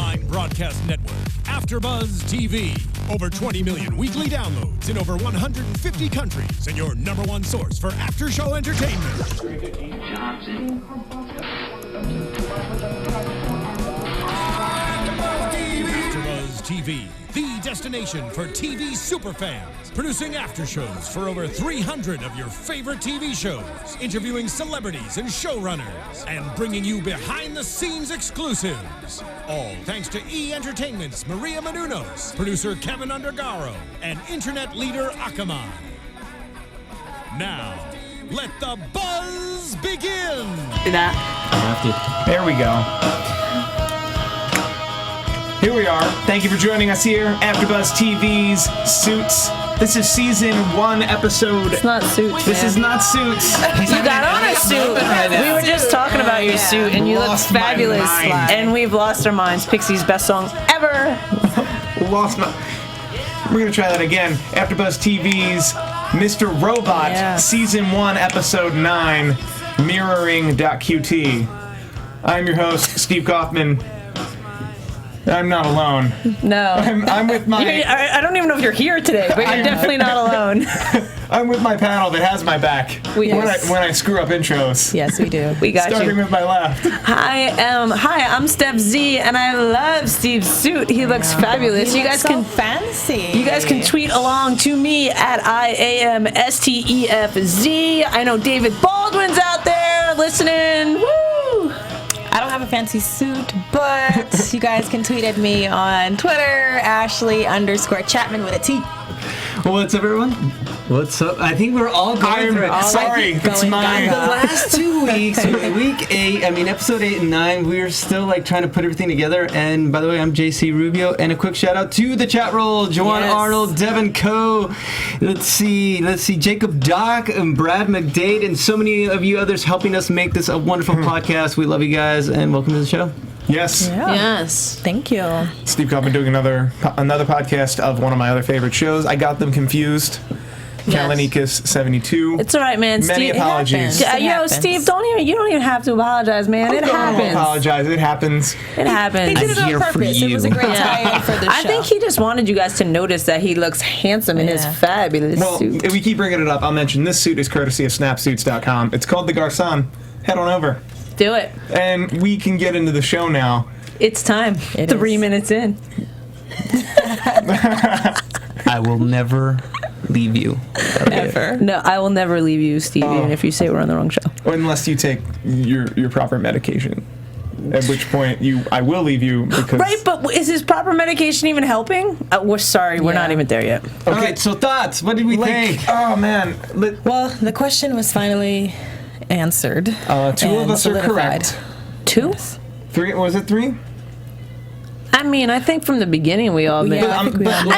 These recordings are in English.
online broadcast network, AFTERBUZZ TV. Over 20 million weekly downloads in over 150 countries, and your number one source for after-show entertainment. AFTERBUZZ TV, the destination for TV superfans. Producing aftershows for over 300 of your favorite TV shows, interviewing celebrities and showrunners, and bringing you behind-the-scenes exclusives. All thanks to E! Entertainment's Maria Menounos, producer Kevin Undergaro, and internet leader Akamai. Now, let the buzz begin! There we go. Here we are. Thank you for joining us here. AFTERBUZZ TV's Suits. This is season 1, episode. It's not Suits. This is not Suits. You got on a suit. We were just talking about your suit, and you look fabulous. And we've lost our minds. Pixie's best song ever. Lost my. We're gonna try that again. AFTERBUZZ TV's Mr. Robot, season 1, episode 9, mirroring.qt. I'm your host, Steve Kaufmann. I'm not alone. No. I'm with my... I don't even know if you're here today, but you're definitely not alone. I'm with my panel that has my back when I screw up intros. Yes, we do. We got Starting with my left. Hi, I'm Stef Z, and I love Steve's suit. He looks fabulous. You guys can fancy. You guys can tweet along to me at IAMSTEFZ. I know David Baldwin's out there listening. Woo! I don't have a fancy suit, but you guys can tweet at me on Twitter, Ashley_Chatman with a T. What's up, everyone? What's up? I think we're all going through it. Sorry, it's mine. The last 2 weeks, week 8, episode 8 and 9, we're still trying to put everything together. And by the way, I'm JC Rubio, and a quick shout out to the chat roll: Joanne Arnold, Devin Coe, let's see, Jacob Dock, and Brad McDade, and so many of you others helping us make this a wonderful podcast. We love you guys, and welcome to the show. Yes. Yeah. Yes. Thank you. Steve Kaufmann doing another podcast of one of my other favorite shows. I got them confused. Kalinikis 72. It's all right, man. Many Steve, apologies. Steve, you don't even have to apologize, man. It happens. Apologize. It happens. It happens. He did it on purpose. It was a great tie for the show. I think he just wanted you guys to notice that he looks handsome in his fabulous suit. If we keep bringing it up, I'll mention this suit is courtesy of snapsuits.com. It's called the Garçon. Head on over. Do it. And we can get into the show now. It's time. 3 minutes in. I will never leave you. Ever. No, I will never leave you, Steve, even if you say we're on the wrong show. Unless you take your proper medication. At which point I will leave you because... Right, but is his proper medication even helping? We're sorry, we're not even there yet. Okay, so thoughts. What did we think? Oh, man. Well, the question was finally answered. 2 of us are correct. 2? 3? Was it 3? I mean, I think from the beginning we all made. I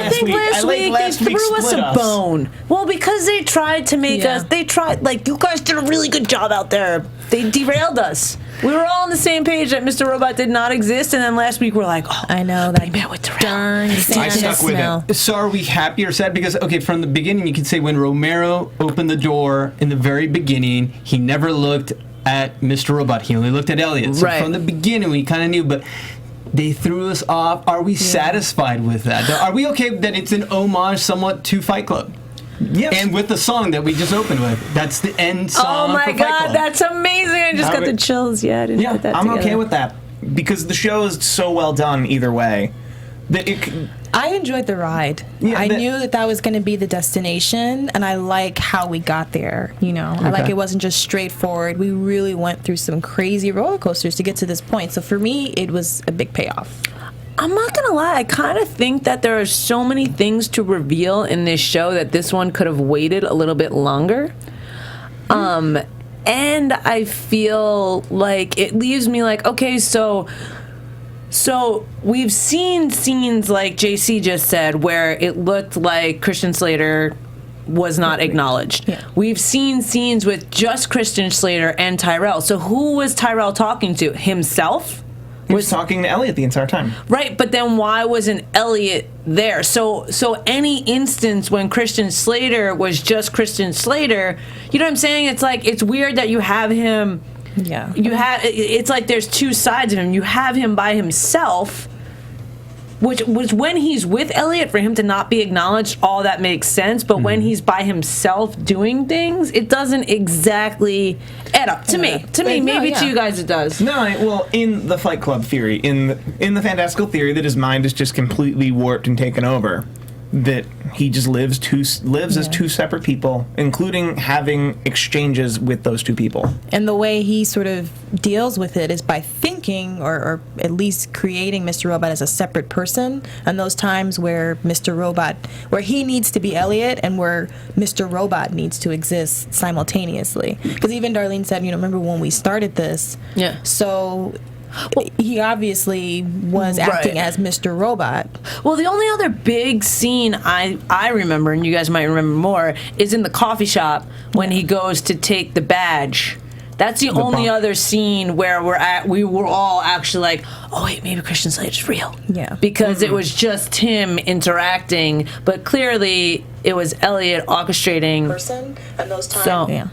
think last week they threw us a bone. Well, because they tried to make us. They tried, you guys did a really good job out there. They derailed us. We were all on the same page that Mr. Robot did not exist, and then last week we're like, oh, I know that darn I stuck with it. So are we happy or sad? Because, okay, from the beginning, you could say when Romero opened the door in the very beginning, he never looked at Mr. Robot. He only looked at Elliot. So from the beginning, we kind of knew, but they threw us off. Are we satisfied with that? Are we okay that it's an homage somewhat to Fight Club? Yes. And with the song that we just opened with. That's the end song. Oh my for Fight God, Club. that's amazing. I just got the chills. Yeah, I didn't put that I'm together. okay with that. Because the show is so well done either way. I enjoyed the ride. I knew that was going to be the destination, and I like how we got there. I like it wasn't just straightforward. We really went through some crazy roller coasters to get to this point. So for me, it was a big payoff. I'm not gonna lie, I kind of think that there are so many things to reveal in this show that this one could have waited a little bit longer. And I feel like it leaves me like, okay, so we've seen scenes like JC just said where it looked like Christian Slater was not acknowledged. Yeah. We've seen scenes with just Christian Slater and Tyrell. So who was Tyrell talking to? Himself? He was talking to Elliot the entire time. Right, but then why wasn't Elliot there? So any instance when Christian Slater was just Christian Slater, you know what I'm saying? It's like, it's weird that you have him. Yeah. It's like there's two sides of him. You have him by himself, which was when he's with Elliot, for him to not be acknowledged, all that makes sense. But when he's by himself doing things, it doesn't exactly add up to me. To me, maybe to you guys it does. No, well, in the Fight Club theory, in the fantastical theory that his mind is just completely warped and taken over, that he just lives as two separate people, including having exchanges with those two people. And the way he sort of deals with it is by thinking, or at least creating Mr. Robot as a separate person. And those times where where he needs to be Elliot and where Mr. Robot needs to exist simultaneously. Because even Darlene said, remember when we started this? Yeah. So he obviously was acting as Mr. Robot. Well, the only other big scene I remember, and you guys might remember more, is in the coffee shop when he goes to take the badge. That's the only other scene where we were all actually like, oh wait, maybe Christian Slater's real. Yeah. Because it was just him interacting, but clearly it was Elliot orchestrating. Person and those times. So,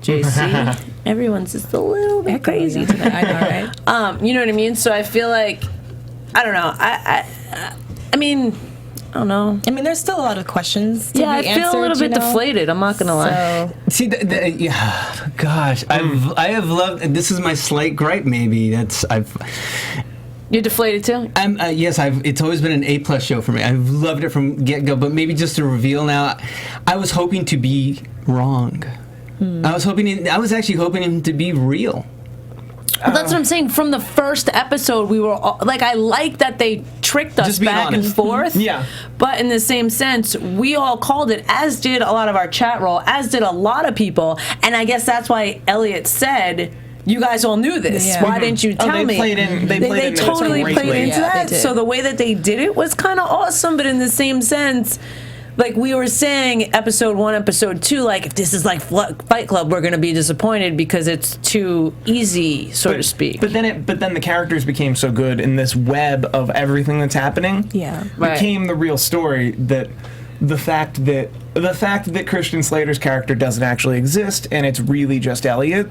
JC, everyone's just a little bit crazy tonight. I know, right? You know what I mean? So I feel like, I don't know. I mean, I don't know. I mean, there's still a lot of questions to be I feel answered, a little bit deflated. I'm not gonna lie. See, gosh, I have loved. This is my slight gripe. Maybe You're deflated too? Yes, it's always been an A+ show for me. I've loved it from get-go, but maybe just to reveal now, I was hoping to be wrong. I was actually hoping him to be real. Well, that's what I'm saying. From the first episode, we were all, like, I like that they tricked us back and forth. Yeah. But in the same sense, we all called it, as did a lot of our chat roll, as did a lot of people. And I guess that's why Elliot said, you guys all knew this. Yeah. Why didn't you tell me? They totally played into that. So the way that they did it was kind of awesome. But in the same sense, like we were saying, episode 1, episode 2, like if this is like Fight Club, we're going to be disappointed because it's too easy, so to speak. But then the characters became so good in this web of everything that's happening. Yeah, became the real story. That the fact that Christian Slater's character doesn't actually exist and it's really just Elliot.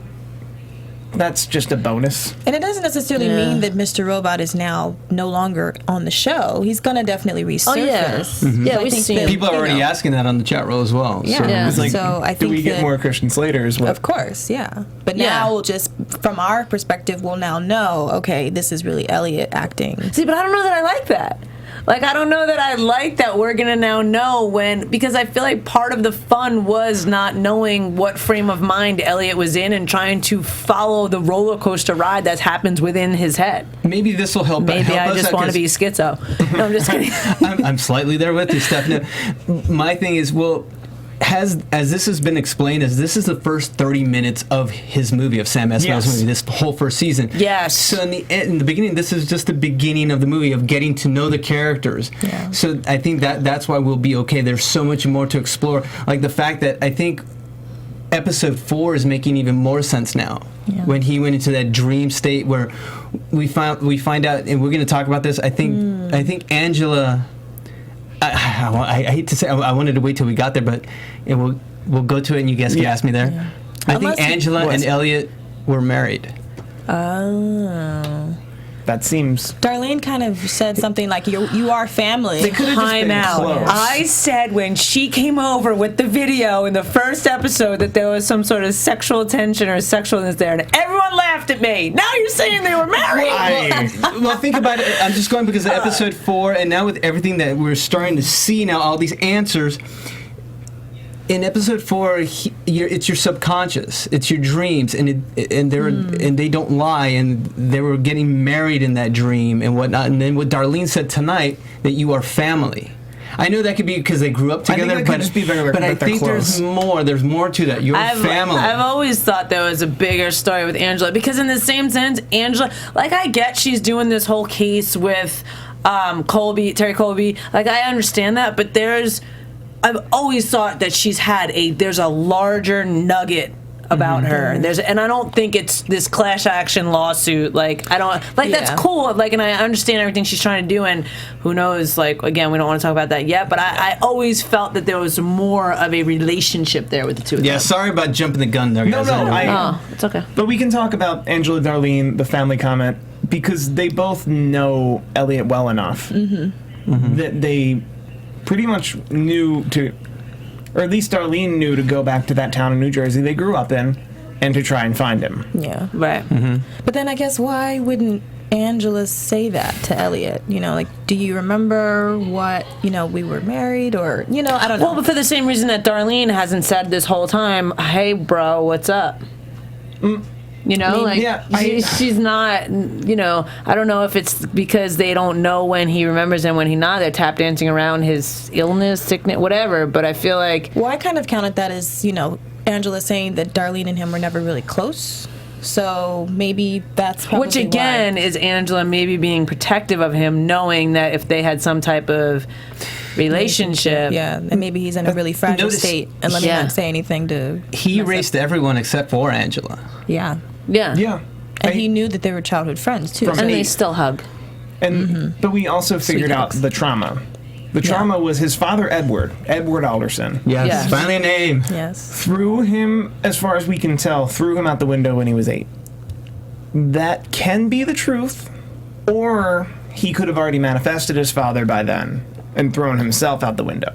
That's just a bonus. And it doesn't necessarily mean that Mr. Robot is now no longer on the show. He's going to definitely resurface. Oh, yeah. Mm-hmm. Yeah, we think people are already asking that on the chat roll as well. Yeah. So, so I think do we get more Christian Slater as well? Of course, yeah. But now we'll just, from our perspective, we'll now know, okay, this is really Elliot acting. See, but I don't know that I like that. Like, I don't know that I like that we're going to now know because I feel like part of the fun was not knowing what frame of mind Elliot was in and trying to follow the roller coaster ride that happens within his head. Maybe this will help. Maybe I just want to be schizo. No, I'm just kidding. I'm slightly there with you, Stephanie. My thing is, as this has been explained, as this is the first 30 minutes of his movie, of Sam Esmail's movie, this whole first season. Yes. So in the beginning, this is just the beginning of the movie, of getting to know the characters. Yeah. So I think that's why we'll be okay. There's so much more to explore. Like the fact that I think episode 4 is making even more sense now. Yeah. When he went into that dream state where we find out, and we're going to talk about this. I think Angela. I hate to say, I wanted to wait till we got there, but we'll go to it and you guys can ask me there. Yeah. I think Angela and Elliot were married. Oh. That seems... Darlene kind of said something like, you are family. They could have just been close. I said when she came over with the video in the first episode that there was some sort of sexual tension or sexualness there, and everyone laughed at me. Now you're saying they were married. Well, think about it. I'm just going because of episode 4, and now with everything that we're starting to see now, all these answers... In episode 4, it's your subconscious, it's your dreams, and they don't lie, and they were getting married in that dream and whatnot. And then what Darlene said tonight, that you are family. I know that could be because they grew up together, but I think there's more. There's more to that. You're family. I've always thought there was a bigger story with Angela because, in the same sense, Angela, like I get she's doing this whole case with Terry Colby. Like I understand that, but I've always thought that there's a larger nugget about her. And I don't think it's this class action lawsuit. Like I don't like that's cool. Like, and I understand everything she's trying to do. And who knows? Like again, we don't want to talk about that yet. But I always felt that there was more of a relationship there with the two of them. Yeah, sorry about jumping the gun there, guys. No, it's okay. But we can talk about Angela, Darlene, the family comment. because they both know Elliot well enough that they pretty much knew to, or at least Darlene knew to go back to that town in New Jersey they grew up in and to try and find him. Yeah. Right. But then I guess why wouldn't Angela say that to Elliot? You know, like, do you remember what, you know, we were married, or, you know, I don't know. Well, but for the same reason that Darlene hasn't said this whole time, hey, bro, what's up? You know, she's not, you know, I don't know if it's because they don't know when he remembers and when he's not. They're tap dancing around his illness, sickness, whatever. But I feel like... Well, I kind of counted that as, you know, Angela saying that Darlene and him were never really close. So maybe that's probably Which, again, why. is Angela maybe being protective of him, knowing that if they had some type of relationship... Yeah, and maybe he's in a really fragile state, and let me not say anything to... He erased everyone except for Angela. Yeah. Yeah. Yeah. And he knew that they were childhood friends, too. And they still hug. And But we also figured out the trauma. The trauma was his father, Edward Alderson. Yes, finally a name. Yes. Threw him, as far as we can tell, threw him out the window when he was 8. That can be the truth, or he could have already manifested his father by then and thrown himself out the window.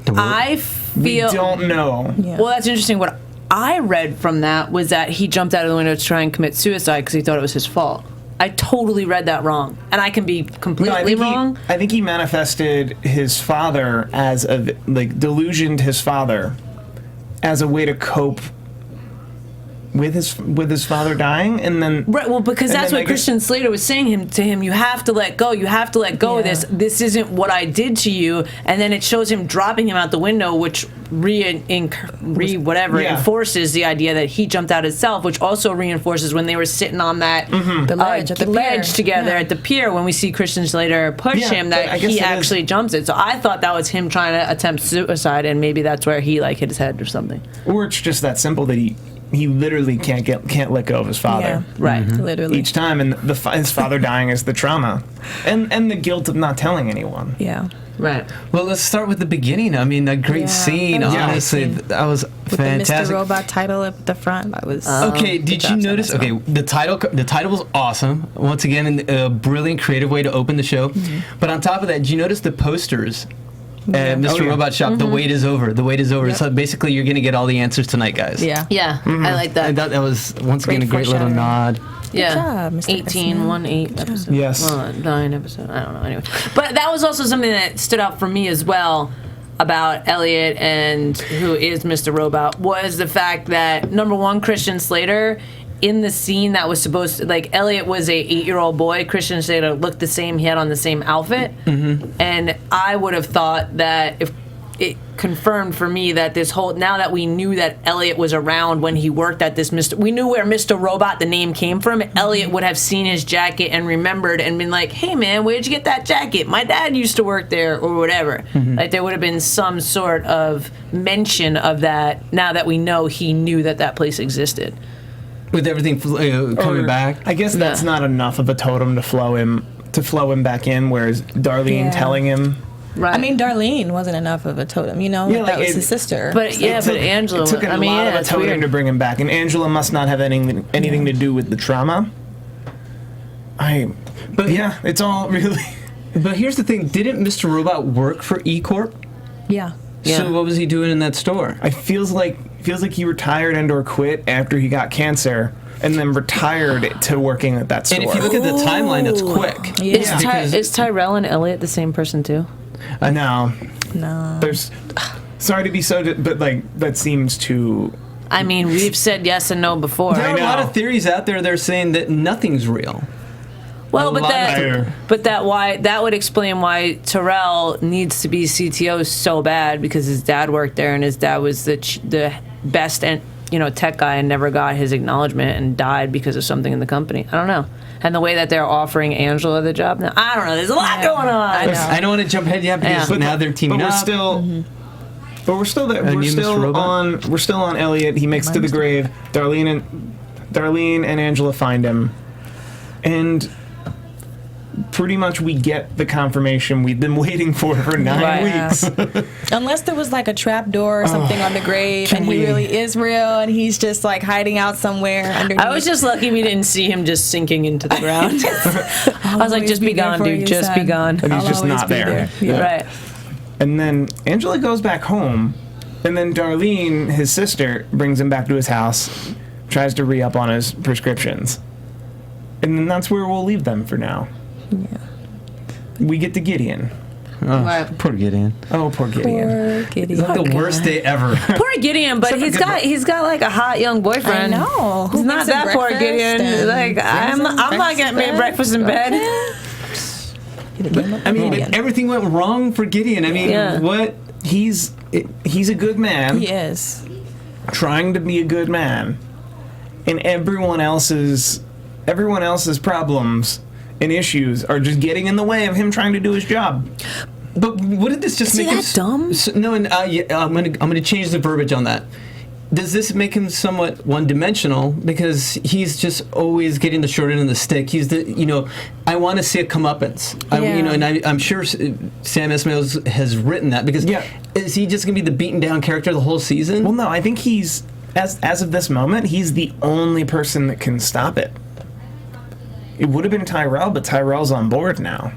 I feel... We don't know. Yeah. Well, that's interesting. What I read from that was that he jumped out of the window to try and commit suicide because he thought it was his fault. I totally read that wrong, and I can be completely wrong. I think he manifested his father as delusioned his father as a way to cope with his father dying, and then Right, well, because that's what Christian Slater was saying to him. You have to let go. You have to let go of this. This isn't what I did to you. And then it shows him dropping him out the window, which reinforces the idea that he jumped out himself, which also reinforces when they were sitting on that the ledge, at the ledge pier. together at the pier when we see Christian Slater push him, that he actually jumps it. So I thought that was him trying to attempt suicide, and maybe that's where he hit his head or something. Or it's just that simple that he literally can't let go of his father. Yeah, right. Literally. Each time, and his father dying is the trauma, and the guilt of not telling anyone. Yeah. Right. Well, let's start with the beginning. I mean, a great scene. Honestly, that was fantastic. The Mr. Robot title at the front. That was okay. Did you notice? Okay, the title was awesome. Once again, a brilliant, creative way to open the show. But on top of that, did you notice the posters? Mr. Robot Shop, the wait is over. The wait is over. Yep. So basically, you're going to get all the answers tonight, guys. Yeah. Yeah, I like that. And that was, once again, a great little nod. Yeah, Good job, Mr. 8 episodes. Yes. Well, 9 episodes. I don't know. Anyway, but that was also something that stood out for me as well about Elliot and who is Mr. Robot, was the fact that, number one, Christian Slater, in the scene that was supposed to, Elliot was a 8-year-old boy. Christian Slater looked the same. He had on the same outfit. And I would have thought that if it confirmed for me that now that we knew that Elliot was around when he worked at this we knew where Mr. Robot, the name, came from. Elliot would have seen his jacket and remembered and been like, hey man, where'd you get that jacket? My dad used to work there, or whatever. There would have been some sort of mention of that now that we know he knew that place existed. With everything coming back. I guess that's not enough of a totem to flow him back in, whereas Darlene telling him. Right. I mean, Darlene wasn't enough of a totem, that was his sister. But Angela, it took a lot of a totem to bring him back, and Angela must not have anything to do with the trauma. It's all really. But here's the thing: didn't Mr. Robot work for E Corp? Yeah. So what was he doing in that store? It feels like he retired and/or quit after he got cancer, and then retired to working at that store. And if you look at the timeline, that's quick. Yeah. Is Tyrell and Elliot the same person too? No. There's. Sorry to be but that seems too. I mean, we've said yes and no before. There are a lot of theories out there. They're saying that nothing's real. Well, that would explain why Tyrell needs to be CTO so bad, because his dad worked there and his dad was the best tech guy and never got his acknowledgement and died because of something in the company. I don't know. And the way that they're offering Angela the job now, I don't know. There's a lot going on. I don't want to jump ahead yet because now they're teaming up. But we're still there. We're still on Elliot. He makes it to the grave. Darlene and Angela find him, and pretty much we get the confirmation we've been waiting for 9 weeks. Unless there was like a trap door or something on the grave and he really is real and he's just like hiding out somewhere underneath. I was just lucky we didn't see him just sinking into the ground. I was like, just be gone, dude. Just be gone. And he's just not there. Yeah. Right. And then Angela goes back home, and then Darlene, his sister, brings him back to his house, tries to re-up on his prescriptions. And then that's where we'll leave them for now. Yeah. We get to Gideon. Oh, poor Gideon. Oh, poor Gideon. Poor Gideon. It's like the worst day ever. Poor Gideon, but he's got like a hot young boyfriend. I know. He's not that poor Gideon. Like I'm not getting made breakfast in bed. I mean, everything went wrong for Gideon. I mean, what? He's a good man. He is. Trying to be a good man. And everyone else's problems and issues are just getting in the way of him trying to do his job. But wouldn't this just make him dumb? No, and I'm gonna change the verbiage on that. Does this make him somewhat one-dimensional because he's just always getting the short end of the stick? He's I want to see a comeuppance. I'm sure Sam Esmail has written that because is he just gonna be the beaten down character the whole season? Well, no, I think he's as of this moment, he's the only person that can stop it. It would have been Tyrell, but Tyrell's on board now.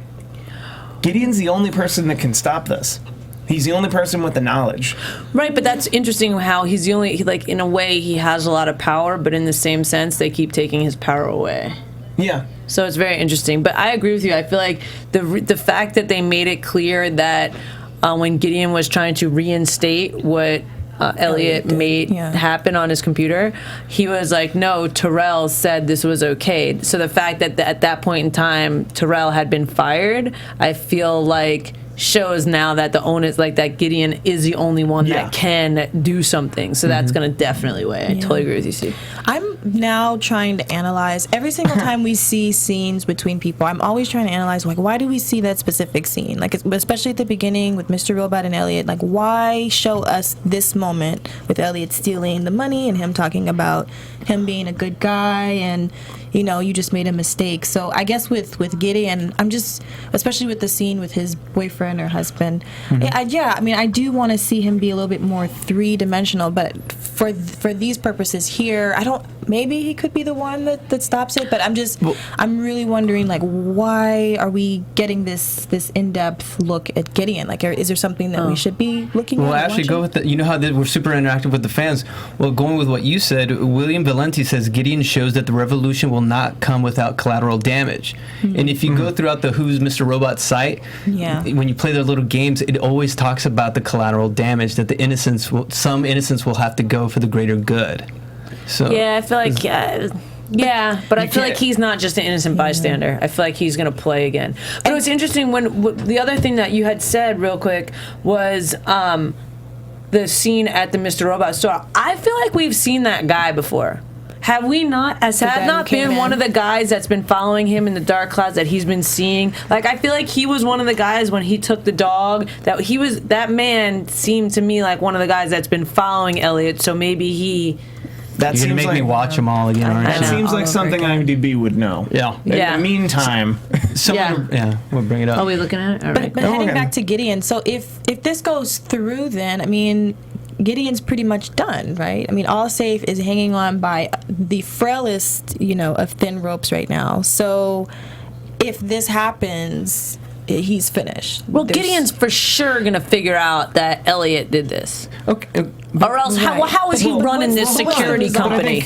Gideon's the only person that can stop this. He's the only person with the knowledge. Right, but that's interesting how he's the only, like, in a way, he has a lot of power, but in the same sense, they keep taking his power away. Yeah. So it's very interesting. But I agree with you. I feel like the fact that they made it clear that when Gideon was trying to reinstate what Elliot made happen on his computer, he was like, no, Tyrell said this was okay. So the fact that at that point in time, Tyrell had been fired, I feel like shows now that the onus, like that Gideon is the only one that can do something. So that's going to definitely weigh. I totally agree with you, Steve. I'm now trying to analyze every single time we see scenes between people. I'm always trying to analyze, like, why do we see that specific scene? Like, especially at the beginning with Mr. Robot and Elliot. Like, why show us this moment with Elliot stealing the money and him talking about him being a good guy and, you know, you just made a mistake. So I guess with Gideon, I'm just, especially with the scene with his boyfriend or husband, I mean, I do want to see him be a little bit more three-dimensional, but for these purposes here, I don't, maybe he could be the one that stops it, but I'm really wondering, like, why are we getting this in-depth look at Gideon? Like, is there something that we should be looking at? Well, actually, go with you know how we're super interactive with the fans. Well, going with what you said, William Valenti says Gideon shows that the revolution will not come without collateral damage. And if you go throughout the Who's Mr. Robot site, when you play their little games, it always talks about the collateral damage, that some innocence will have to go for the greater good. So yeah, I feel like but I feel like he's not just an innocent bystander. I feel like he's going to play again. But it was interesting when the other thing that you had said real quick was the scene at the Mr. Robot store. I feel like we've seen that guy before. Have we not? Has that not been one of the guys that's been following him in the dark clouds that he's been seeing? Like, I feel like he was one of the guys when he took the dog. That man seemed to me like one of the guys that's been following Elliot. So maybe he. You're going to make me watch them all again, aren't you? That seems like something IMDb would know. Yeah. In the meantime, we'll bring it up. Are we looking at it? All right. But heading back to Gideon, so if this goes through, then, I mean, Gideon's pretty much done, right? I mean, Allsafe is hanging on by the frailest, of thin ropes right now. So if this happens, he's finished. Well, Gideon's for sure going to figure out that Elliot did this. Okay. Or else, how is he running this security company?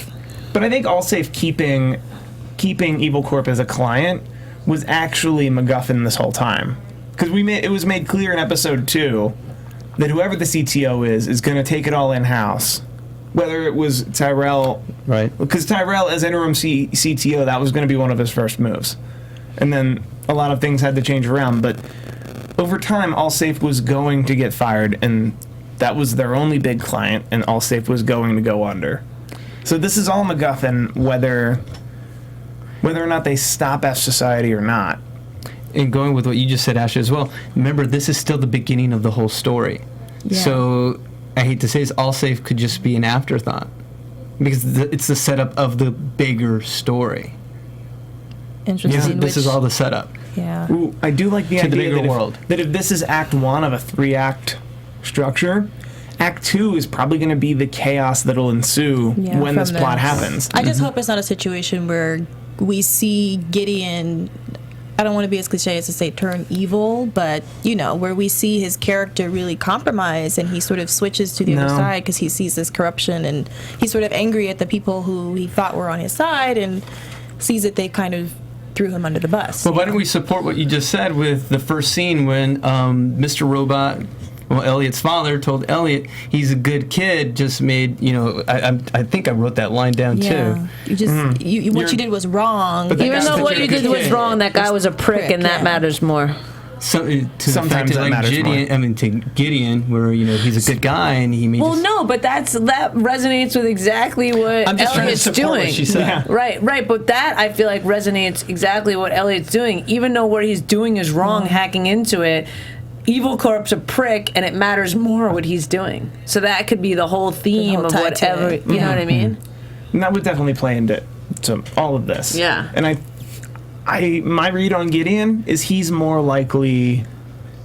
But I think Allsafe keeping Evil Corp as a client was actually MacGuffin this whole time. Because it was made clear in episode 2 that whoever the CTO is going to take it all in-house. Whether it was Tyrell... Right. Because Tyrell, as interim CTO, that was going to be one of his first moves. And then a lot of things had to change around. But over time, Allsafe was going to get fired, and that was their only big client, and Allsafe was going to go under. So this is all MacGuffin, whether or not they stop F Society or not. And going with what you just said, Ashley, as well, remember, this is still the beginning of the whole story. Yeah. So, I hate to say this, Allsafe could just be an afterthought. Because it's the setup of the bigger story. Interesting. This is all the setup. Yeah. Ooh, I do like the To the idea bigger that world. That if this is Act 1 of a 3-act structure, Act 2 is probably going to be the chaos that'll ensue when this plot happens. I just hope it's not a situation where we see Gideon, I don't want to be as cliche as to say turn evil, but, you know, where we see his character really compromise and he sort of switches to the other side because he sees this corruption and he's sort of angry at the people who he thought were on his side and sees that they kind of threw him under the bus. Well, why don't we support what you just said with the first scene when Mr. Robot, well, Elliot's father told Elliot he's a good kid, just made, you know, I think I wrote that line down too. You just, what you did was wrong. But Even though what you did was kid. wrong, that guy was a prick, and that matters more. Sometimes that matters Gideon, more. I mean, to Gideon, where, you know, he's a good guy and he made Well, no, but that resonates with exactly what I'm just trying to Elliot's support doing. what she said. Yeah. Right, but that I feel like resonates exactly what Elliot's doing. Even though what he's doing is wrong, hacking into it, Evil Corp's a prick, and it matters more what he's doing. So that could be the whole theme whole of tie to whatever. it. You know what I mean? And that would definitely play into all of this. Yeah. And my read on Gideon is he's more likely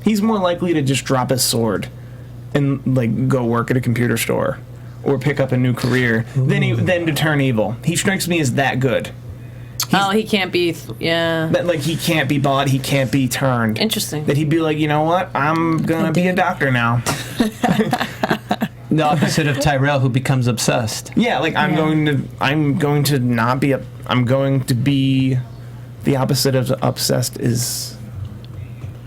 to just drop his sword and like go work at a computer store or pick up a new career than to turn evil. He strikes me as that good. He can't be. That like he can't be bought, he can't be turned. Interesting. That he'd be like, you know what? I'm gonna be a doctor now. The opposite of Tyrell, who becomes obsessed. Yeah, like I'm going to not be I'm going to be the opposite of obsessed is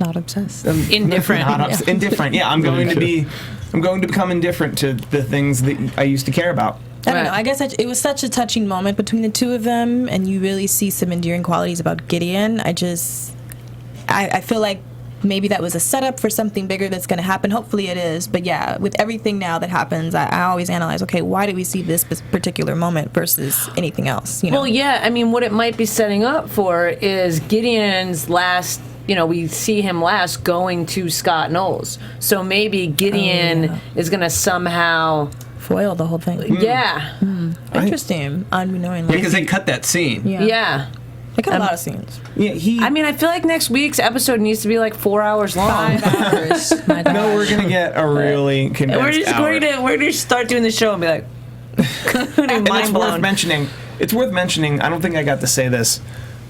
Not obsessed. Indifferent. Indifferent. Yeah, I'm going to become indifferent to the things that I used to care about. I don't know. I guess it was such a touching moment between the two of them, and you really see some endearing qualities about Gideon. I feel like maybe that was a setup for something bigger that's going to happen. Hopefully it is. But yeah, with everything now that happens, I always analyze, okay, why do we see this particular moment versus anything else? You know? Well, yeah, I mean, what it might be setting up for is Gideon's last, you know, we see him last going to Scott Knowles. So maybe Gideon is going to somehow foil the whole thing. Yeah. Interesting. Unknowingly. Because they cut that scene. Yeah. They cut a lot of scenes. Yeah, I mean, I feel like next week's episode needs to be like 4 hours long. 5 hours. My gosh. No, we're gonna get a really condensed hour. We're gonna start doing the show and be like, And mind it's blown. worth mentioning. I don't think I got to say this,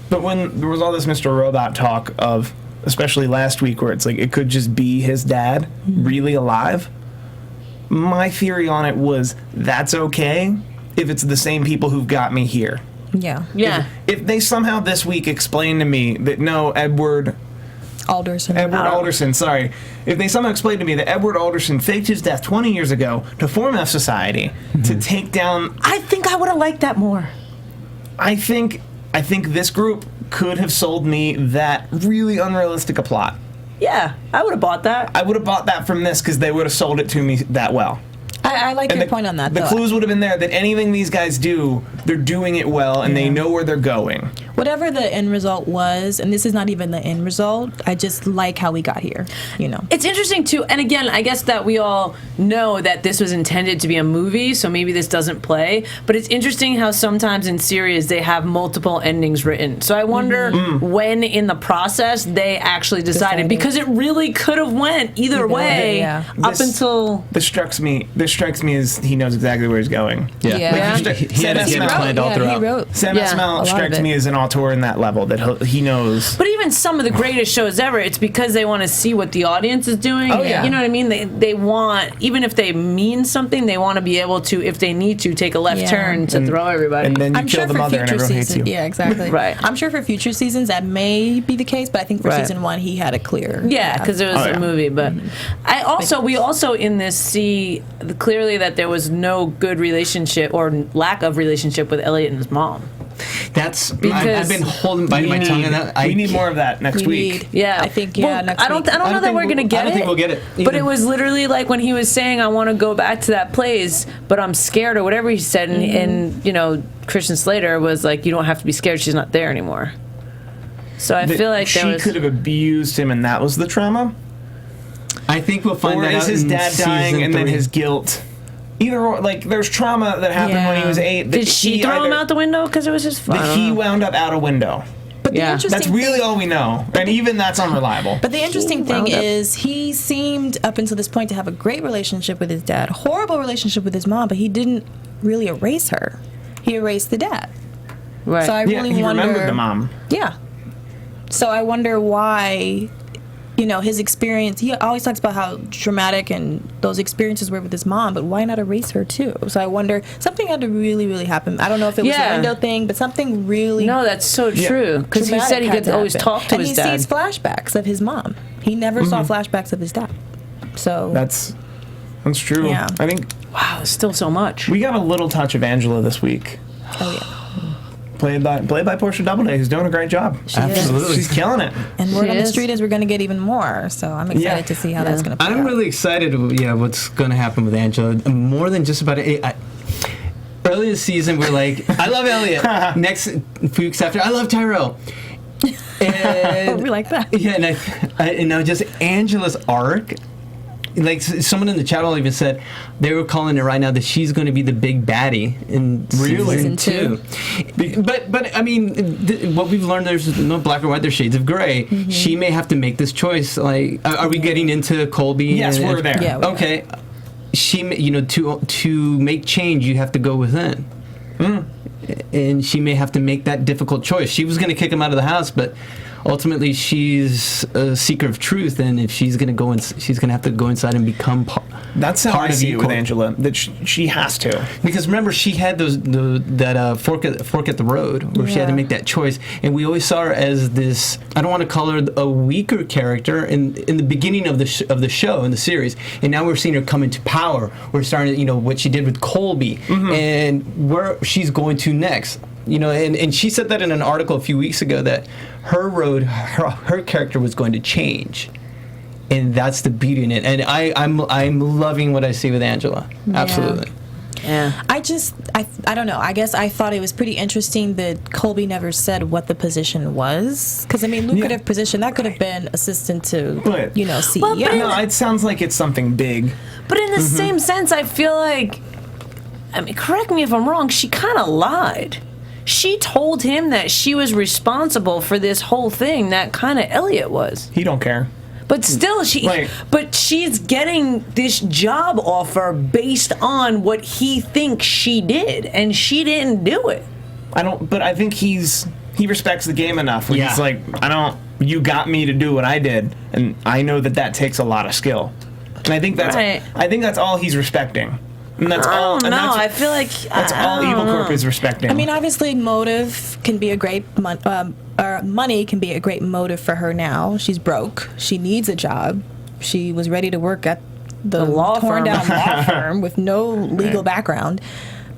but when there was all this Mr. Robot talk of, especially last week, where it's like it could just be his dad really alive. My theory on it was that's okay if it's the same people who've got me here. Yeah. Yeah. If they somehow this week explain to me that no, Edward Alderson, sorry. If they somehow explain to me that Edward Alderson faked his death 20 years ago to form F Society to take down... I think I would have liked that more. I think this group could have sold me that really unrealistic a plot. Yeah, I would have bought that. I would have bought that from this because they would have sold it to me that well. I like your point on that, The though. clues would have been there that anything these guys do, they're doing it well and they know where they're going. Whatever the end result was, and this is not even the end result, I just like how we got here, you know. It's interesting, too, and again, I guess that we all know that this was intended to be a movie, so maybe this doesn't play, but it's interesting how sometimes in series they have multiple endings written. So I wonder when in the process they actually decided, because it really could have went either way up until... This strikes me as he knows exactly where he's going. Yeah. Yeah. He had it planned all throughout. Sam Esmail strikes me as an auteur in that level, that he knows. But even some of the greatest shows ever, it's because they want to see what the audience is doing. Oh, yeah. You know what I mean? They want, even if they mean something, they want to be able to, if they need to, take a left turn to throw everybody. And then you I'm kill sure the for mother and future everyone hates seasons, you. yeah, exactly. Right. I'm sure for future seasons that may be the case, but I think for season 1 he had a clear. Yeah, because it was a movie. But we also in this see clearly that there was no good relationship or lack of relationship with Elliot and his mom. That's Because I've been biting my tongue on that. We need more of that next week. Yeah, I think next week. I don't know that we're gonna get it. I don't think we'll get it. But it was literally like when he was saying, "I want to go back to that place, but I'm scared," or whatever he said, and you know, Christian Slater was like, "You don't have to be scared. She's not there anymore." So I feel like she could have abused him, and that was the trauma. I think we'll find or that is out his in dad dying season and then 3. his guilt? Either or, like there's trauma that happened when he was 8. Did she throw him out the window because it was his fault? That he wound up out a window. But the interesting that's really all we know, and even that's unreliable. But the interesting thing is, he seemed up until this point to have a great relationship with his dad, horrible relationship with his mom, but he didn't really erase her. He erased the dad. Right. So I really he wonder. remembered the mom. Yeah. So I wonder why, his experience, he always talks about how traumatic and those experiences were with his mom, but why not erase her too? So I wonder, something had to really, really happen. I don't know if it was a window thing, but something really. No, that's so true. Because he said he could always talk to his dad. And he sees flashbacks of his mom. He never saw flashbacks of his dad. So. That's true. Yeah. I think. Wow, it's still so much. We got a little touch of Angela this week. Oh, yeah. Played by Portia Doubleday, who's doing a great job. Absolutely. She's killing it. And word on the street is we're going to get even more. So I'm excited to see how that's going to play out. I'm really excited, what's going to happen with Angela. More than just about it. Early this season, we're like, I love Elliot. Next few weeks after, I love Tyrell. And, we like that. Yeah, and now just Angela's arc. Like someone in the chat room even said, they were calling it right now that she's going to be the big baddie in season 2. But I mean, what we've learned, there's no black or white. There's shades of gray. Mm-hmm. She may have to make this choice. Like, are we getting into Colby? Yes, we're there. Yeah, okay. She, to make change, you have to go within. And she may have to make that difficult choice. She was going to kick him out of the house, but ultimately she's a seeker of truth, and if she's going to go she's going to have to go inside and become that's how I see it with Angela, that she has to. Because remember, she had that fork at the road where she had to make that choice, and we always saw her as this, I don't want to call her a weaker character in the beginning of the show, in the series, and now we're seeing her come into power. We're starting to, what she did with Colby, and where she's going to next. And she said that in an article a few weeks ago, that her road, her character was going to change. And that's the beauty in it. And I'm loving what I see with Angela. Yeah. Absolutely. Yeah. I don't know. I guess I thought it was pretty interesting that Colby never said what the position was. Because, lucrative position, that could have been assistant to, CEO. Well, no, it sounds like it's something big. But in the same sense, I feel like, correct me if I'm wrong, she kind of lied. She told him that she was responsible for this whole thing, that kind of Elliot was. He don't care. But still, she's getting this job offer based on what he thinks she did, and she didn't do it. But I think he respects the game enough where he's like, you got me to do what I did, and I know that takes a lot of skill. And I think that's all he's respecting. And that's all. No, I feel like that's all Evil Corp is respecting. Obviously, motive can be a great money can be a great motive for her now. She's broke. She needs a job. She was ready to work at the torn down law firm with no legal background.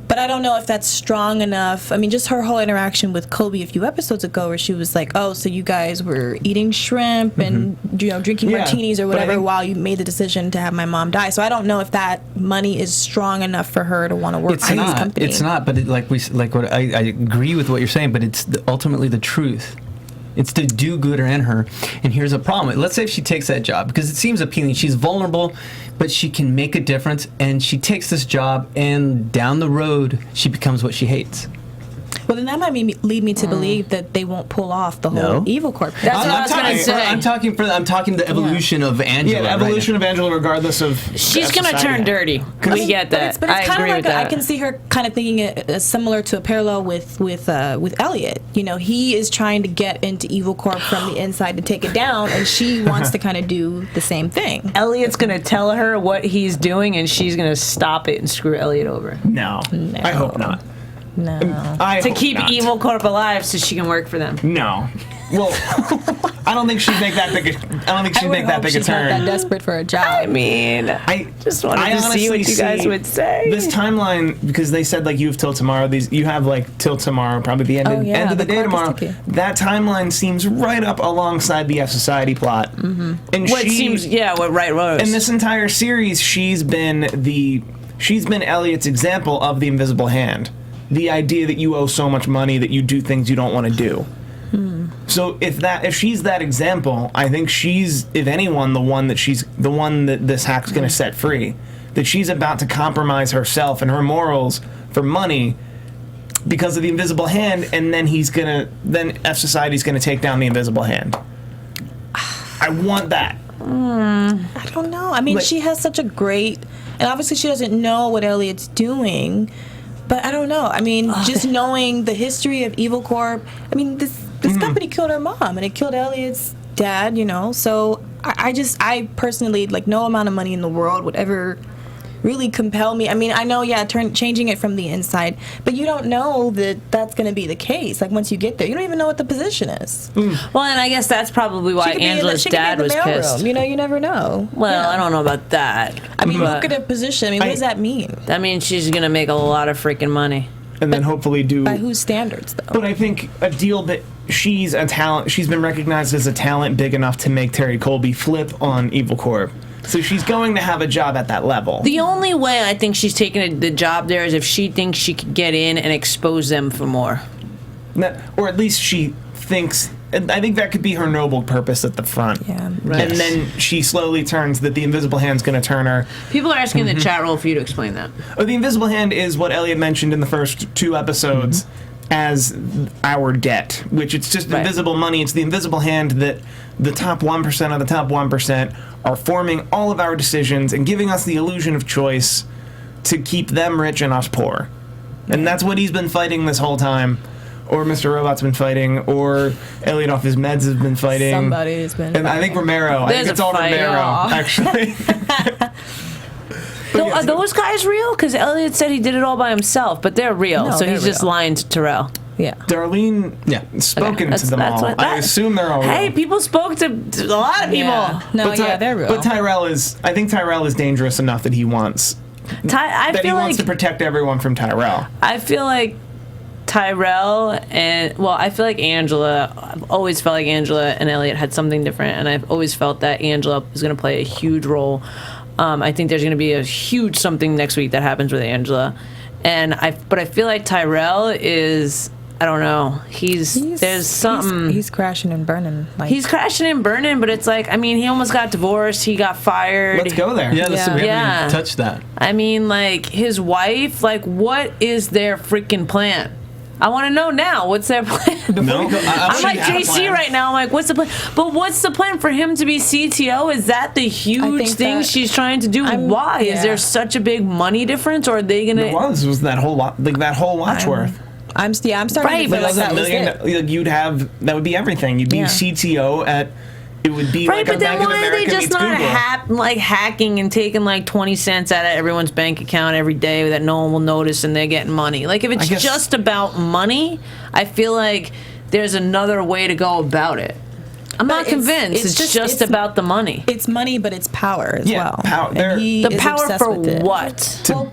But I don't know if that's strong enough. Just her whole interaction with Colby a few episodes ago, where she was like, "Oh, so you guys were eating shrimp and drinking martinis or whatever while you made the decision to have my mom die." So I don't know if that money is strong enough for her to want to work for this company. It's not. But I agree with what you're saying. But it's ultimately the truth. It's the do-gooder in her. And here's a problem. Let's say if she takes that job, because it seems appealing. She's vulnerable, but she can make a difference. And she takes this job, and down the road, she becomes what she hates. Well, then that might lead me to believe that they won't pull off the whole Evil Corp. That's what I was going to say. I'm talking the evolution of Angela. Yeah, the evolution of Angela, regardless of. She's going to turn dirty. We get that. But it's I agree with that. I can see her kind of thinking it similar to a parallel with Elliot. He is trying to get into Evil Corp from the inside to take it down, and she wants to kind of do the same thing. Elliot's going to tell her what he's doing, and she's going to stop it and screw Elliot over. No. I hope not. No. To keep Evil Corp alive so she can work for them. No. Well, I don't think she'd make that big a turn. She's not that desperate for a job. I just wanted to see what you guys would say. This timeline, because they said you have till tomorrow. You have till tomorrow, probably the end of the day tomorrow. That timeline seems right up alongside the F Society plot. Mm-hmm. And right rows. In this entire series, she's been Elliot's example of the invisible hand. The idea that you owe so much money that you do things you don't want to do. So if she's that example, I think she's, if anyone, the one that this hack's going to set free. That she's about to compromise herself and her morals for money. because of the invisible hand, and then F Society's gonna take down the invisible hand. I want that. I don't know. I mean, she has such a great, and obviously she doesn't know what Elliot's doing, but I don't know. I mean, just knowing the history of Evil Corp. I mean, this company killed her mom, and it killed Elliot's dad. So I personally, no amount of money in the world would ever really compel me. I mean, I know, changing it from the inside, but you don't know that that's going to be the case. Once you get there, you don't even know what the position is. Well, and I guess that's probably why Angela's dad was pissed. You never know. Well, I don't know about that. I mean, look at her position. I mean, what does that mean? That means she's going to make a lot of freaking money. And then hopefully do... By whose standards, though? But I think a deal that she's a talent... She's been recognized as a talent big enough to make Terry Colby flip on Evil Corp. So she's going to have a job at that level. The only way I think she's taking the job there is if she thinks she could get in and expose them for more. Or at least she thinks... I think that could be her noble purpose at the front. Yeah. Right. And then she slowly turns that the invisible hand's going to turn her. People are asking in the chat roll for you to explain that. Oh, the invisible hand is what Elliot mentioned in the first 2 episodes as our debt, which it's just invisible money. It's the invisible hand that the top 1% of the top 1% are forming all of our decisions and giving us the illusion of choice to keep them rich and us poor. And that's what he's been fighting this whole time. Or Mr. Robot's been fighting, or Elliot off his meds has been fighting. Somebody's been And I think Romero. I think it's all Romero, actually. Are those guys real? Because Elliot said he did it all by himself, but they're real. No, so he's just real. lying to Terrell. Yeah. Darlene spoken to them all. I assume they're all real. Hey, people spoke to a lot of people. Yeah. No, they're real. But I think Tyrell is dangerous enough that he wants wants to protect everyone from Tyrell. I feel like Tyrell I feel like I've always felt like Angela and Elliot had something different, and I've always felt that Angela was going to play a huge role. I think there's going to be a huge something next week that happens with Angela, but I feel like Tyrell is, I don't know, there's something. He's crashing and burning. He's crashing and burning, but it's he almost got divorced, he got fired. Let's go there. Yeah, we haven't even touched that. I mean, his wife, what is their freaking plan? I want to know now. What's their plan? No, I'm like JC right now. I'm like, what's the plan? But what's the plan for him to be CTO? Is that the huge thing she's trying to do? Why? Is there such a big money difference, or are they gonna? It was that whole watch worth. I'm starting to feel like that was it. You'd have that would be everything. You'd be CTO at. It would be right, like but a Bank of then why are they America just not hacking and taking 20 cents out of everyone's bank account every day that no one will notice and they're getting money? If it's just about money, I feel like there's another way to go about it. I'm not convinced. It's just about the money. It's money, but it's power as well. Power. The power for what?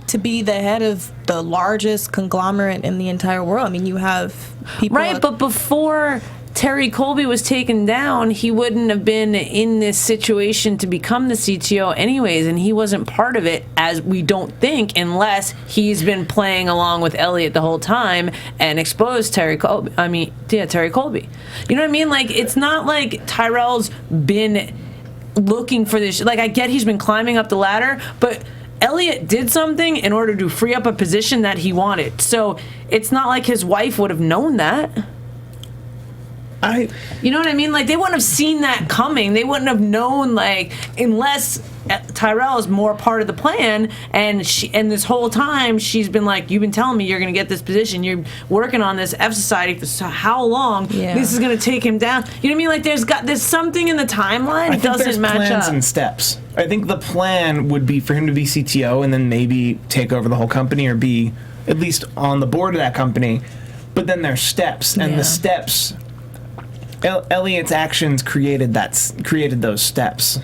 To be the head of the largest conglomerate in the entire world. I mean, you have people. Right, but before Terry Colby was taken down, he wouldn't have been in this situation to become the CTO anyways, and he wasn't part of it, as we don't think, unless he's been playing along with Elliot the whole time and exposed Terry Colby. Terry Colby. You know what I mean? It's not like Tyrell's been looking for this. I get he's been climbing up the ladder, but Elliot did something in order to free up a position that he wanted. So it's not like his wife would have known that. You know what I mean? They wouldn't have seen that coming. They wouldn't have known, unless Tyrell is more part of the plan, and this whole time she's been you've been telling me you're going to get this position. You're working on this F Society for how long? Yeah. This is going to take him down. You know what I mean? There's something in the timeline that doesn't match up. Plans and steps. I think the plan would be for him to be CTO and then maybe take over the whole company or be at least on the board of that company. But then there's steps, and the steps. Elliot's actions created those steps.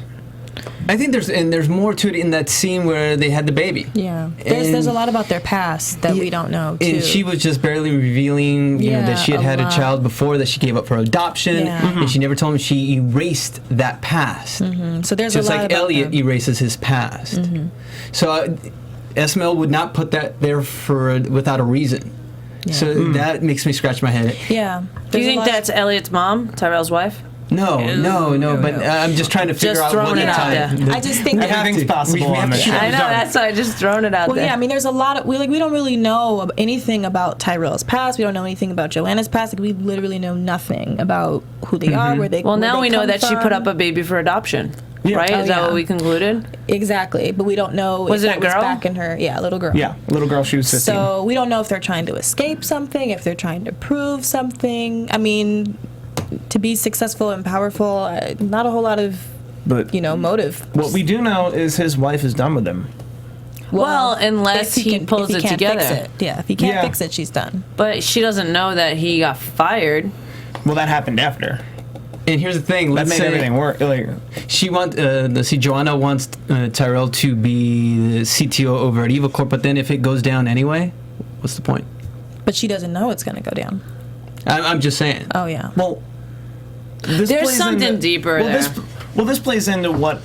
I think there's more to it in that scene where they had the baby. Yeah, there's a lot about their past that we don't know too. And she was just barely revealing, that she had a child before that she gave up for adoption, and she never told him she erased that past. So there's just a lot like about Elliot erases his past. So SML would not put that there without a reason. Yeah. So that makes me scratch my head. Yeah. Do you think that's Elliot's mom, Tyrell's wife? No. But I'm just trying to figure out throwing what it out there. I just think Everything's possible on this show. I know, that's why I just thrown it out Well, there. yeah, I mean, there's a lot of we don't really know anything about Tyrell's past. We don't know anything about Joanna's past. Like, we literally know nothing about who they are, where they. Well, now where we they know come that she put from. up a baby for adoption, Yeah. right? Oh, Is that yeah. what we concluded? Exactly, but we don't know. Was if it a that girl? Was back in her, yeah, a little girl. Yeah, little girl, she was 15. So we don't know if they're trying to escape something, if they're trying to prove something. I mean, to be successful and powerful, not a whole lot of, But motive. what we do know is his wife is done with him. Well, unless if he pulls if it he can't together. Fix it. Yeah, if he can't Yeah. fix it, she's done. But she doesn't know that he got fired. Well, that happened after. And here's the thing. That Let's made say everything work. Like, Joanna wants Tyrell to be the CTO over at Evil Corp, but then if it goes down anyway, what's the point? But she doesn't know it's going to go down. I'm just saying. Oh, yeah. well, this There's plays something into- deeper well, there. This plays into what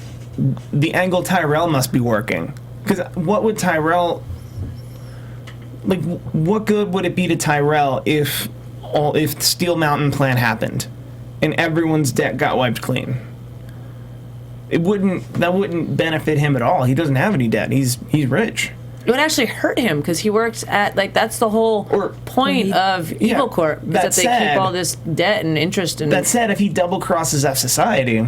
the angle Tyrell must be working. Because what would Tyrell... Like, what good would it be to Tyrell if Steel Mountain plan happened and everyone's debt got wiped clean? That wouldn't benefit him at all. He doesn't have any debt. He's rich. It would actually hurt him because he works at, like, that's the whole point of Evil Corp, is that they keep all this debt and interest in That said, if he double crosses F Society,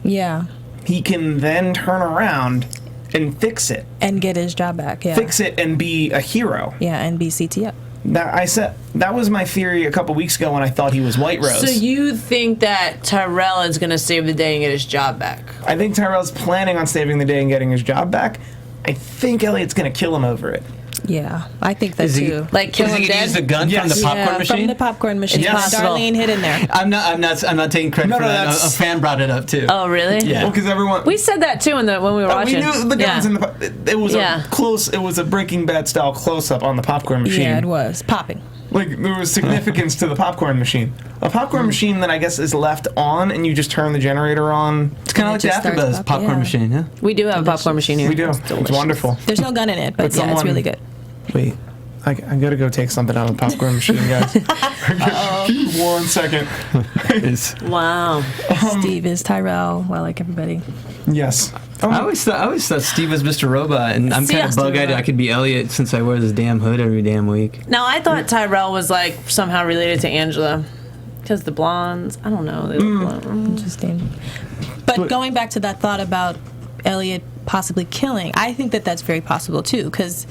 Yeah. he can then turn around and fix it. And get his job back, yeah. Fix it and be a hero. Yeah, and be CTO. That was my theory a couple weeks ago when I thought he was White Rose. So you think that Tyrell is going to save the day and get his job back? I think Tyrell's planning on saving the day and getting his job back. I think Elliot's going to kill him over it. Yeah, I think that too. Like, kill Is him he gonna dead? use the gun from the Yes. popcorn Yeah, machine? from the popcorn machine. It's possible. Darlene hid in there. I'm not taking credit No, for no, that. that's- A fan brought it up too. Oh, really? Yeah. Well, because everyone... We said that too when we were watching. we knew the guns in the... It was Yeah. it was a Breaking Bad style close-up on the popcorn machine. Yeah, it was. Popping. Like, there was significance to the popcorn machine. A popcorn machine that I guess is left on and you just turn the generator on. It's kind of like the just starts AfterBuzz up, popcorn yeah. machine, yeah. We do have a popcorn machine here. We do. It's wonderful. There's no gun in it, but But yeah, it's someone- really good. Wait, I gotta go take something out of the popcorn machine, guys. One second. Wow. Steve is Tyrell. Well, like everybody. Yes. I always thought Steve was Mr. Robot, and I'm See, kind us of do bug-eyed that. I could be Elliot since I wear this damn hood every damn week. Now, I thought Tyrell was, like, somehow related to Angela. Because the blondes, I don't know. They look blonde. Interesting. But going back to that thought about Elliot possibly killing, I think that that's very possible too, because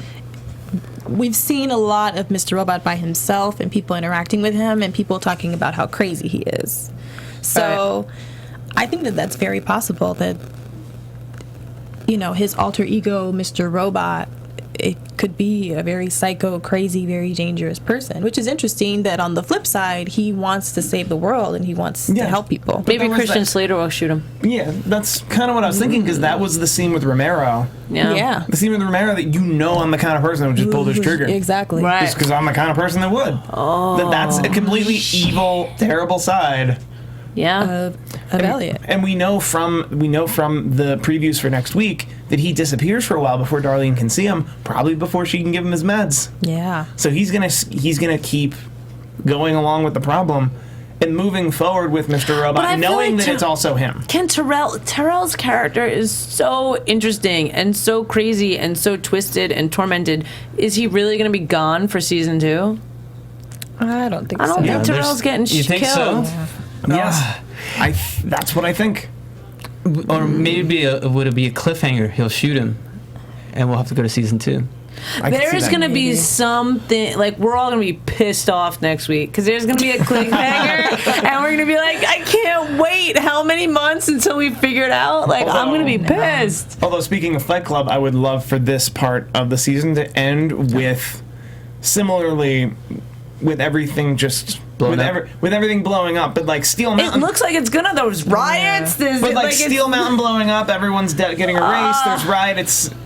we've seen a lot of Mr. Robot by himself and people interacting with him and people talking about how crazy he is. So I think that that's very possible that, his alter ego, Mr. Robot, it could be a very psycho, crazy, very dangerous person, which is interesting that on the flip side, he wants to save the world and he wants to help people. Maybe there was Christian that- Slater will shoot him. Yeah, that's kind of what I was thinking, because that was the scene with Romero. Yeah. Yeah. The scene with Romero that I'm the kind of person that would just pull this trigger. Exactly. Right. Just because I'm the kind of person that would. Oh. That's a completely evil, terrible side. Yeah. Of Elliot. And we know from the previews for next week that he disappears for a while before Darlene can see him, probably before she can give him his meds. Yeah. So he's gonna keep going along with the problem and moving forward with Mr. But I Robot, feel knowing like that it's also him. Tyrell's character is so interesting and so crazy and so twisted and tormented. Is he really going to be gone for season 2? I don't think I don't so. think Tyrell's getting You think killed. so? Yes, that's what I think. Or maybe would it be a cliffhanger? He'll shoot him, and we'll have to go to season 2. I can see There's that. going to be something, like, we're all going to be pissed off next week because there's going to be a cliffhanger and we're going to be like, I can't wait how many months until we figure it out. Like, I'm going to be pissed. Although, speaking of Fight Club, I would love for this part of the season to end with, similarly, with everything just with everything blowing up, but like Steel It Mountain. looks like it's going to, those riots. There's, But like it's- Steel Mountain blowing up, everyone's getting erased. There's riot.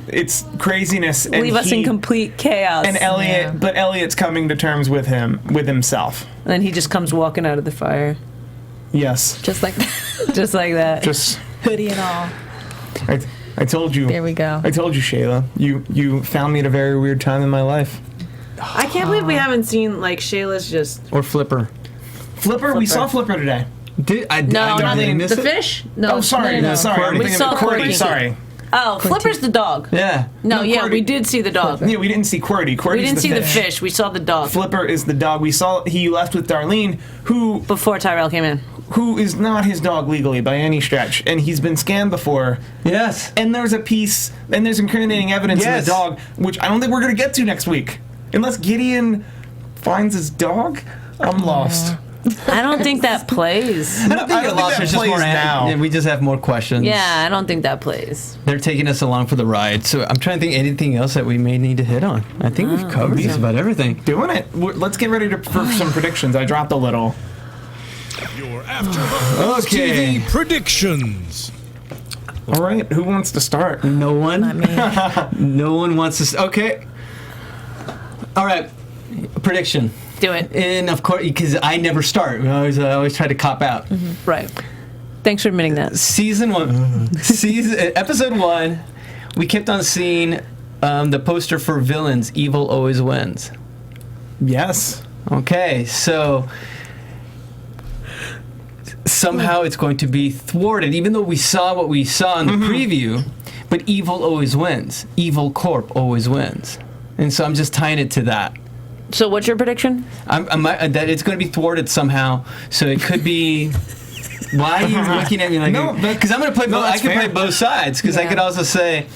It's craziness. And leave us in complete chaos. And Elliot, but Elliot's coming to terms with himself. And then he just comes walking out of the fire. Yes. Just like that. Just like that. Just Hoodie and all. I told you. There we go. I told you, Shayla. You found me at a very weird time in my life. I can't believe we haven't seen, like, Shayla's just... Or Flipper. Flipper, we saw Flipper today. Did I? No, I not did I the miss it? fish. No, sorry, no. sorry. I'm We thinking saw of Qwerty. Qwerty. Sorry. Oh, Flipper's the dog. Yeah. No, yeah, Qwerty. we did see the dog. Yeah, we didn't see Qwerty. Qwerty's We didn't see fish. the fish. We saw the dog. Flipper is the dog. We saw he left with Darlene, Before Tyrell came in. who is not his dog legally by any stretch, and he's been scammed before. Yes. And there's there's incriminating evidence in Yes. the dog, which I don't think we're gonna get to next week, unless Gideon finds his dog. I'm lost. I don't think that plays. I don't think I it don't think lost. that There's just plays more now. Yeah, we just have more questions. Yeah, I don't think that plays. They're taking us along for the ride. So I'm trying to think anything else that we may need to hit on. I think we've covered just about everything. Doing it. Let's get ready for some predictions. I dropped a little. Your AfterBuzz Okay. TV predictions. All right, who wants to start? No one. Not me. No one wants to. Okay. All right. Prediction. Do it. And of course, because I never start. I always try to cop out. Right. Thanks for admitting that. Season 1, episode 1, we kept on seeing the poster for villains. Evil always wins. Yes. Okay, so somehow it's going to be thwarted, even though we saw what we saw in the preview. But evil always wins. Evil Corp always wins, and so I'm just tying it to that. So what's your prediction? That it's going to be thwarted somehow. So it could be. Why are you looking at me like? No, because I'm going to play. no, I that's can play fair. both sides. Because I could also say,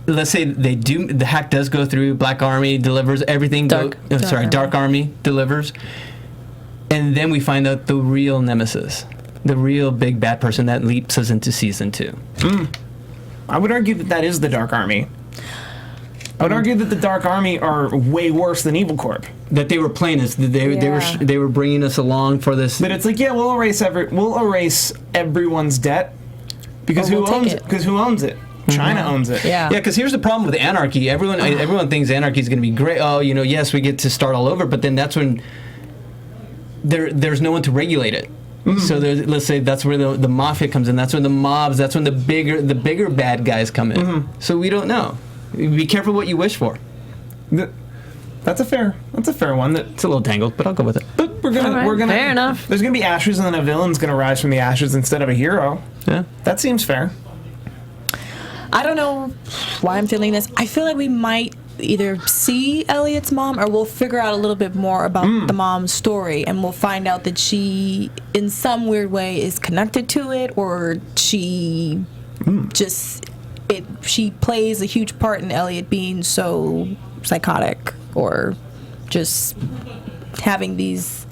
let's say they do. The hack does go through. Black Army delivers everything. Dark Dark Army delivers, and then we find out the real nemesis, the real big bad person that leaps us into season 2. I would argue that is the Dark Army. I would argue that the Dark Army are way worse than Evil Corp. That they were playing us. They were bringing us along for this. But it's like, yeah, we'll erase everyone's debt because Or we'll take it. Because who owns it? China owns it. Yeah. Yeah, because here's the problem with anarchy. Everyone thinks anarchy is going to be great. Oh, yes, we get to start all over, but then that's when there's no one to regulate it. So let's say that's where the mafia comes in. That's when the mobs. That's when the bigger bad guys come in. So we don't know. Be careful what you wish for. That's a fair one. It's a little tangled, but I'll go with it. But we're gonna Fair enough. There's gonna be ashes, and then a villain's gonna rise from the ashes instead of a hero. Yeah. That seems fair. I don't know why I'm feeling this. I feel like we might either see Elliot's mom or we'll figure out a little bit more about the mom's story, and we'll find out that she, in some weird way, is connected to it, or she she plays a huge part in Elliot being so psychotic, or just having these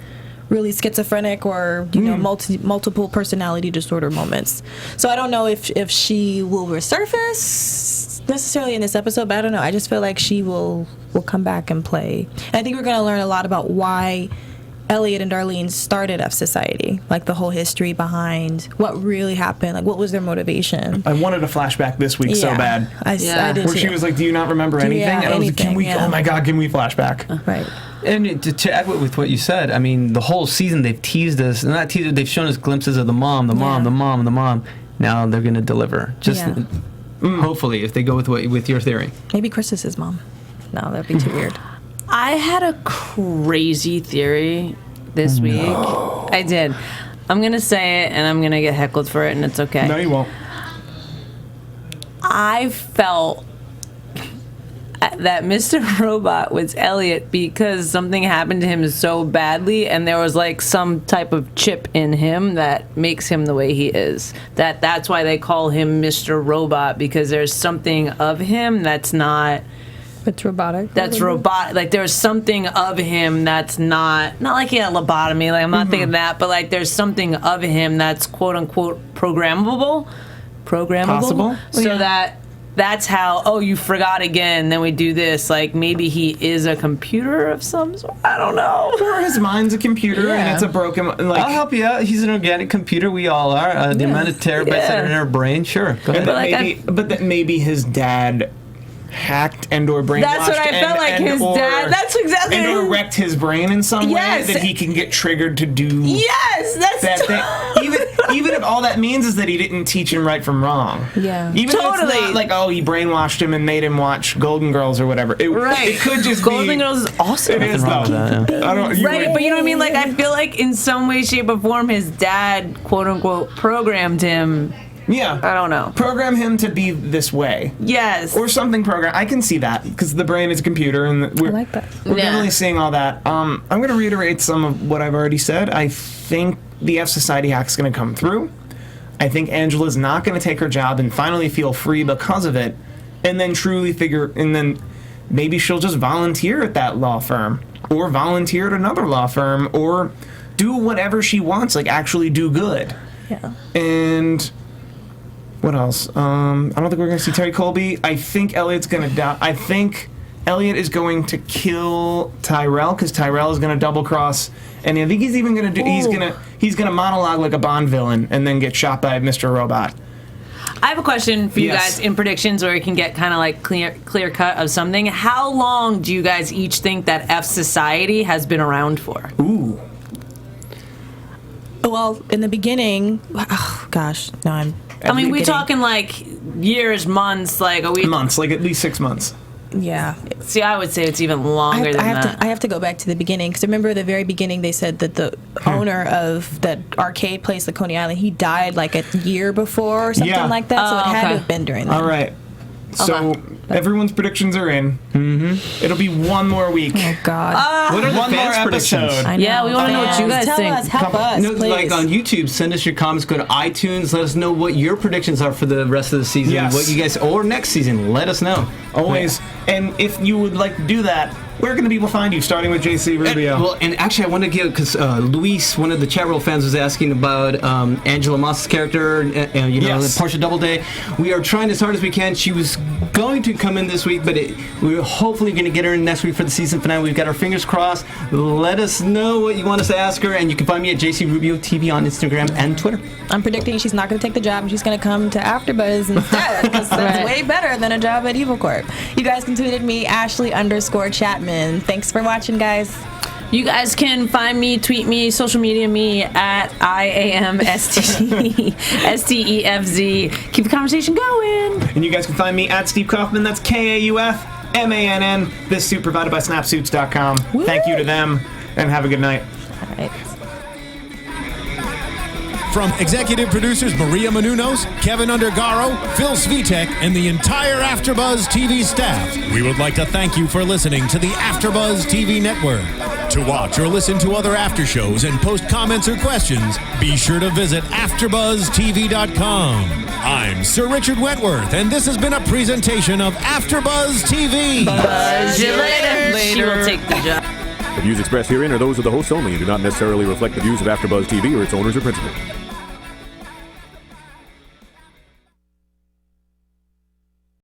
really schizophrenic or multiple personality disorder moments. So I don't know if she will resurface necessarily in this episode, but I don't know. I just feel like she will come back and play. And I think we're going to learn a lot about why Elliot and Darlene started F Society, like the whole history behind what really happened, like what was their motivation. I wanted a flashback this week so bad. I did Where too. she was like, "Do you not remember anything?" Yeah, and I was like, "Can we? anything, yeah. Oh my God, can we flashback?" Right. And to add with what you said, I mean, the whole season they've teased us, and not teased, they've shown us glimpses of the mom. Now they're going to deliver. Just hopefully, if they go with your theory. Maybe Chris is his mom. No, that'd be too weird. I had a crazy theory this week. I did. I'm going to say it, and I'm going to get heckled for it, and it's okay. No, you won't. I felt that Mr. Robot was Elliot because something happened to him so badly, and there was like some type of chip in him that makes him the way he is. That's why they call him Mr. Robot, because there's something of him that's not... It's robotic. That's robot. Like there's something of him that's not like he had a lobotomy. Like I'm not thinking that, but like there's something of him that's quote unquote programmable. Possible. So that's how. Oh, you forgot again. Then we do this. Like maybe he is a computer of some sort. I don't know. Or his mind's a computer and it's a broken. Like, I'll help you out. He's an organic computer. We all are. The amount of terabytes that are in our brain. Sure. Go ahead. but that maybe his dad hacked or brainwashed. That's what I felt like. His dad. That's exactly. And or wrecked his brain in some way Yes. that he can get triggered to do. Yes, that's that thing. even if all that means is that he didn't teach him right from wrong. Yeah. Even if it's not like, oh, he brainwashed him and made him watch Golden Girls or whatever. It could just Golden be... Girls is awesome. It is, though. Right, but you know what I mean? Like, I feel like in some way, shape, or form, his dad, quote-unquote, programmed him. Yeah. I don't know. Program him to be this way. Yes. Or something program. I can see that, because the brain is a computer, and we're, I like that. we're definitely seeing all that. I'm going to reiterate some of what I've already said. I think the F Society hack's going to come through. I think Angela's not going to take her job and finally feel free because of it, and then and then maybe she'll just volunteer at that law firm, or volunteer at another law firm, or do whatever she wants, like actually do good. Yeah. And what else? I don't think we're going to see Terry Colby. I think Elliot's going to die. I think Elliot is going to kill Tyrell, because Tyrell is going to double cross, and I think he's even going to do. He's going to monologue like a Bond villain, and then get shot by Mr. Robot. I have a question for you guys in predictions, where you can get kind of like clear cut of something. How long do you guys each think that F Society has been around for? Ooh. Well, in the beginning, oh gosh, no, I'm. I mean, we're talking like years, months, like a week. Months, like at least 6 months. Yeah. See, I would say it's even longer than that. I have to go back to the beginning, because remember at the very beginning they said that the owner of that arcade place at Coney Island, he died like a year before or something like that, so it had to have been during that. All right. So everyone's predictions are in. Mm-hmm. It'll be one more week. Oh God! What are the one more fans' predictions? episode. Yeah, we want to know what you guys Tell think. us, help us, No, please. like on YouTube, send us your comments. Go to iTunes. Let us know what your predictions are for the rest of the season. Yes. What you guys, or next season. Let us know. Always. And if you would like to do that, where can the people find you? Starting with JC Rubio. And actually, I want to give, because Luis, one of the chat roll fans, was asking about Angela Moss's character, Yes. Portia Doubleday. We are trying as hard as we can. She was going to come in this week, but we're hopefully going to get her in next week for the season finale. We've got our fingers crossed. Let us know what you want us to ask her, and you can find me at JC Rubio TV on Instagram and Twitter. I'm predicting she's not going to take the job, and she's going to come to AfterBuzz instead, because that's way better than a job at Evil Corp. You guys can tweet at me, Ashley_Chatman. Thanks for watching, guys. You guys can find me, tweet me, social media me at IAMSTEFZ. Keep the conversation going. And you guys can find me at Steve Kaufmann. That's KAUFMANN. This suit provided by Snapsuits.com. Thank you to them, and have a good night. All right. From executive producers Maria Menounos, Kevin Undergaro, Phil Svitek, and the entire AfterBuzz TV staff, we would like to thank you for listening to the AfterBuzz TV network. To watch or listen to other after shows and post comments or questions, be sure to visit AfterBuzzTV.com. I'm Sir Richard Wentworth, and this has been a presentation of AfterBuzz TV. Buzz you later. She will take the job. The views expressed herein are those of the hosts only and do not necessarily reflect the views of AfterBuzz TV or its owners or principals.